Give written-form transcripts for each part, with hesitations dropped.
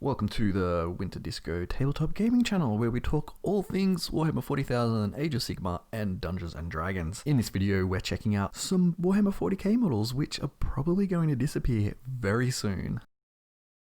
Welcome to the Winter Disco Tabletop Gaming Channel, where we talk all things Warhammer 40,000, Age of Sigmar, and Dungeons and Dragons. In this video, we're checking out some Warhammer 40k models, which are probably going to disappear very soon.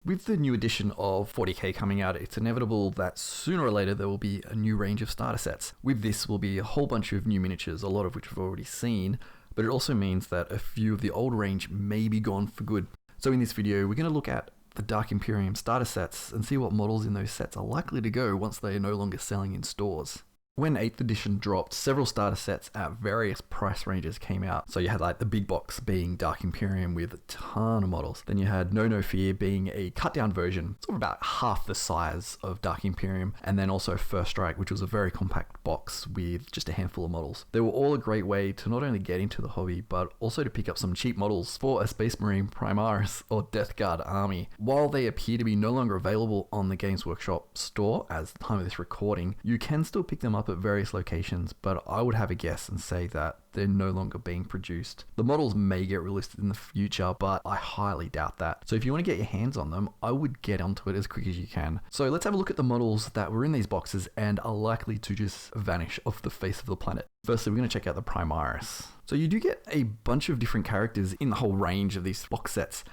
With the new edition of 40k coming out, it's inevitable that sooner or later there will be a new range of starter sets. With this will be a whole bunch of new miniatures, a lot of which we've already seen, but it also means that a few of the old range may be gone for good. So in this video, we're going to look at the Dark Imperium starter sets and see what models in those sets are likely to go once they are no longer selling in stores. When 8th edition dropped, several starter sets at various price ranges came out. So you had like the big box being Dark Imperium with a ton of models. Then you had No Fear being a cut down version, sort of about half the size of Dark Imperium. And then also First Strike, which was a very compact box with just a handful of models. They were all a great way to not only get into the hobby, but also to pick up some cheap models for a Space Marine Primaris or Death Guard army. While they appear to be no longer available on the Games Workshop store as the time of this recording, you can still pick them up at various locations, but I would have a guess and say that they're no longer being produced. The models may get released in the future, but I highly doubt that. So if you want to get your hands on them, I would get onto it as quick as you can. So let's have a look at the models that were in these boxes and are likely to just vanish off the face of the planet. Firstly, we're going to check out the Primaris. So you do get a bunch of different characters in the whole range of these box sets.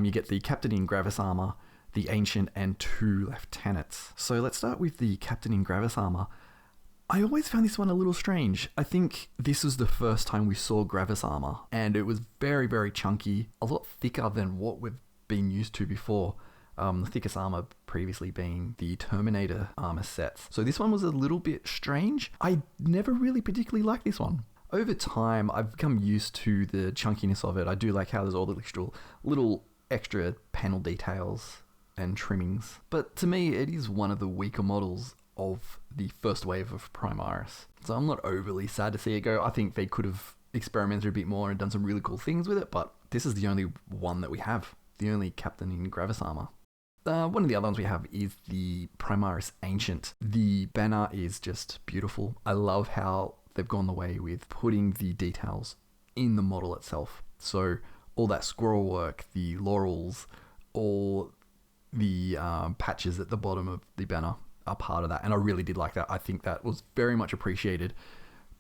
You get the Captain in Gravis armor, the Ancient, and 2 lieutenants. So let's start with the Captain in Gravis armor. I always found this one a little strange. I think this was the first time we saw Gravis armor, and it was very, very chunky, a lot thicker than what we've been used to before. The thickest armor previously being the Terminator armor sets. So this one was a little bit strange. I never really particularly liked this one. Over time, I've become used to the chunkiness of it. I do like how there's all the little extra panel details and trimmings. But to me, it is one of the weaker models of the first wave of Primaris. So I'm not overly sad to see it go. I think they could have experimented a bit more and done some really cool things with it, but this is the only one that we have. The only Captain in Gravis armor. One of the other ones we have is the Primaris Ancient. The banner is just beautiful. I love how they've gone the way with putting the details in the model itself. So all that squirrel work, the laurels, all the patches at the bottom of the banner are part of that, and I really did like that. I think that was very much appreciated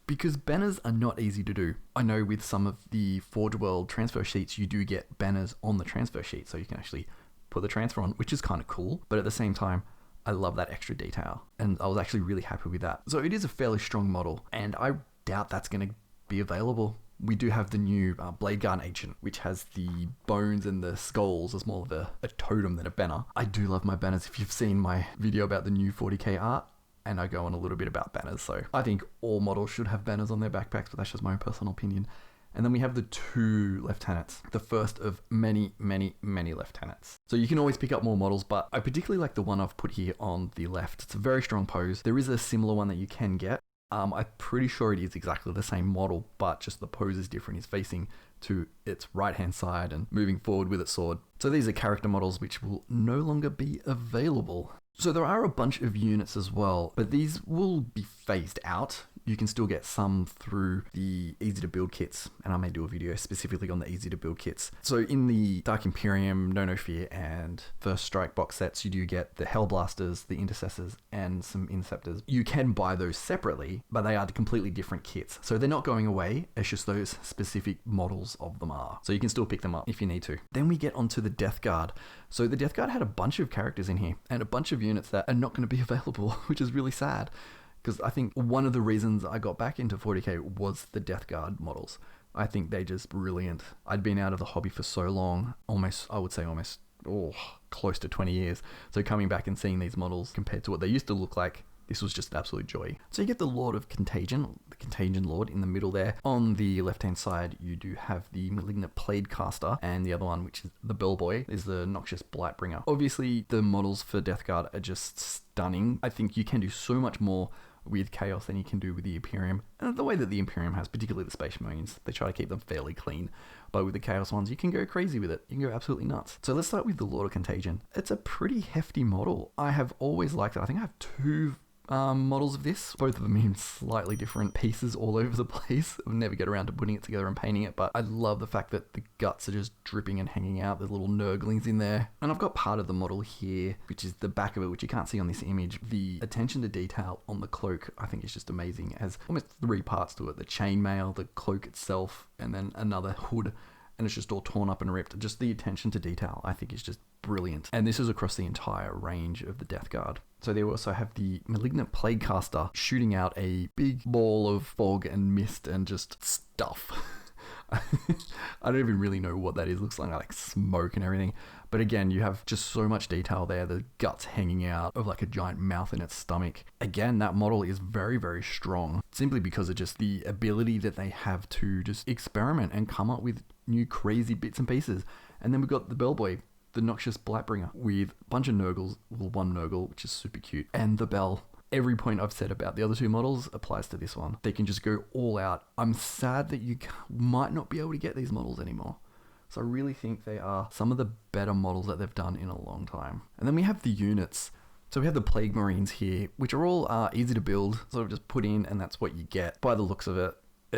because banners are not easy to do. I know with some of the Forge World transfer sheets, you do get banners on the transfer sheet, so you can actually put the transfer on, which is kind of cool, but at the same time, I love that extra detail, and I was actually really happy with that. So it is a fairly strong model, and I doubt that's going to be available. We do have the new Blade Guard Ancient, which has the bones and the skulls as more of a totem than a banner. I do love my banners. If you've seen my video about the new 40k art, and I go on a little bit about banners, so I think all models should have banners on their backpacks, but that's just my own personal opinion. And then we have the 2 lieutenants, the first of many, many, many lieutenants. So you can always pick up more models, but I particularly like the one I've put here on the left. It's a very strong pose. There is a similar one that you can get. I'm pretty sure it is exactly the same model, but just the pose is different. It's facing to its right hand side and moving forward with its sword. So these are character models which will no longer be available. So there are a bunch of units as well, but these will be phased out. You can still get some through the easy to build kits, and I may do a video specifically on the easy to build kits. So in the Dark Imperium, No Fear, and First Strike box sets, you do get the Hellblasters, the Intercessors, and some Inceptors. You can buy those separately, but they are completely different kits. So they're not going away, it's just those specific models of them are. So you can still pick them up if you need to. Then we get onto the Death Guard. So the Death Guard had a bunch of characters in here, and a bunch of units that are not going to be available, which is really sad. Because I think one of the reasons I got back into 40k was the Death Guard models. I think they're just brilliant. I'd been out of the hobby for so long, almost close to 20 years. So coming back and seeing these models compared to what they used to look like, this was just an absolute joy. So you get the Lord of Contagion, the Contagion Lord in the middle there. On the left-hand side, you do have the Malignant Plaguecaster, and the other one, which is the Bellboy, is the Noxious Blightbringer. Obviously, the models for Death Guard are just stunning. I think you can do so much more with Chaos than you can do with the Imperium. And the way that the Imperium has, particularly the Space Marines, they try to keep them fairly clean. But with the Chaos ones, you can go crazy with it. You can go absolutely nuts. So let's start with the Lord of Contagion. It's a pretty hefty model. I have always liked it. I think I have 2 models of this, both of them in slightly different pieces all over the place. I'll never get around to putting it together and painting it, but I love the fact that the guts are just dripping and hanging out. There's little nurglings in there. And I've got part of the model here, which is the back of it, which you can't see on this image. The attention to detail on the cloak, I think, is just amazing. It has almost 3 parts to it: the chainmail, the cloak itself, and then another hood. And it's just all torn up and ripped. Just the attention to detail, I think, is just brilliant. And this is across the entire range of the Death Guard. So they also have the Malignant Plaguecaster shooting out a big ball of fog and mist and just stuff. I don't even really know what that is. It looks like smoke and everything. But again, you have just so much detail there. The guts hanging out of like a giant mouth in its stomach. Again, that model is very, very strong, simply because of just the ability that they have to just experiment and come up with new crazy bits and pieces. And then we've got the bellboy, the Noxious Blightbringer, with a bunch of Nurgles, well, 1 Nurgle, which is super cute, and the bell. Every point I've said about the other 2 models applies to this one. They can just go all out. I'm sad that you might not be able to get these models anymore. So I really think they are some of the better models that they've done in a long time. And then we have the units. So we have the Plague Marines here, which are all easy to build, sort of just put in and that's what you get. By the looks of it,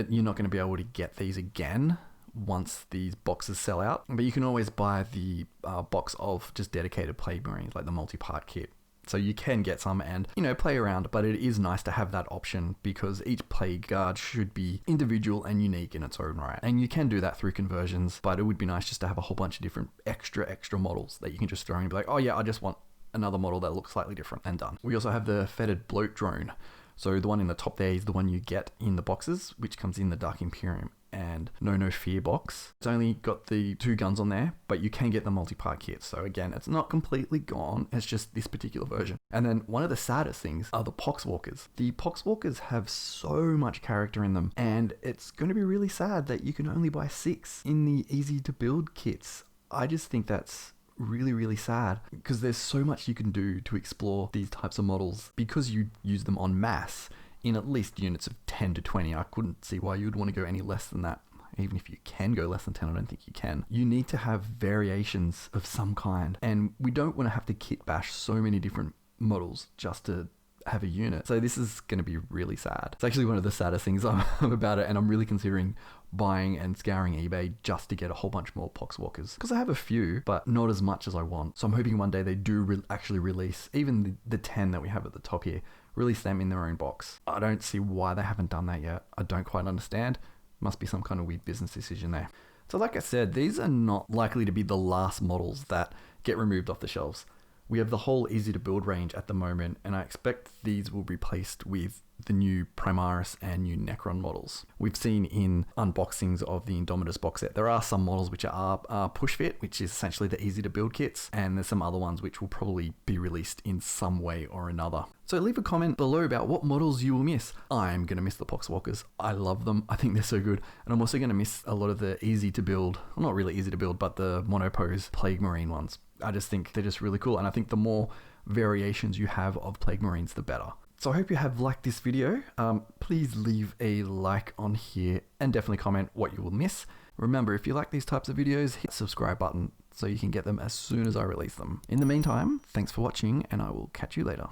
you're not going to be able to get these again once these boxes sell out. But you can always buy the box of just dedicated Plague Marines, like the multi-part kit. So you can get some and, play around, but it is nice to have that option because each Plague Guard should be individual and unique in its own right. And you can do that through conversions, but it would be nice just to have a whole bunch of different extra models that you can just throw in and be like, oh yeah, I just want another model that looks slightly different, and done. We also have the Foetid Bloat-Drone. So the one in the top there is the one you get in the boxes, which comes in the Dark Imperium and No Fear box. It's only got the 2 guns on there, but you can get the multi-part kit. So again, it's not completely gone. It's just this particular version. And then one of the saddest things are the Poxwalkers. The Poxwalkers have so much character in them, and it's going to be really sad that you can only buy 6 in the easy to build kits. I just think that's really, really sad because there's so much you can do to explore these types of models because you use them en masse in at least units of 10 to 20. I couldn't see why you'd want to go any less than that. Even if you can go less than 10, I don't think you can. You need to have variations of some kind, and we don't want to have to kit bash so many different models just to have a unit. So this is going to be really sad. It's actually one of the saddest things about it, and I'm really considering buying and scouring eBay just to get a whole bunch more Poxwalkers, because I have a few, but not as much as I want. So I'm hoping one day they do actually release even the 10 that we have at the top here, release them in their own box. I don't see why they haven't done that yet. I don't quite understand. Must be some kind of weird business decision there. So like I said, these are not likely to be the last models that get removed off the shelves. We have the whole easy to build range at the moment, and I expect these will be replaced with the new Primaris and new Necron models. We've seen in unboxings of the Indomitus box set, there are some models which are push fit, which is essentially the easy to build kits, and there's some other ones which will probably be released in some way or another. So leave a comment below about what models you will miss. I'm going to miss the Poxwalkers. I love them. I think they're so good. And I'm also going to miss a lot of the easy to build, well, not really easy to build, but the monopose Plague Marine ones. I just think they're just really cool. And I think the more variations you have of Plague Marines, the better. So I hope you have liked this video. Please leave a like on here and definitely comment what you will miss. Remember, if you like these types of videos, hit the subscribe button so you can get them as soon as I release them. In the meantime, thanks for watching, and I will catch you later.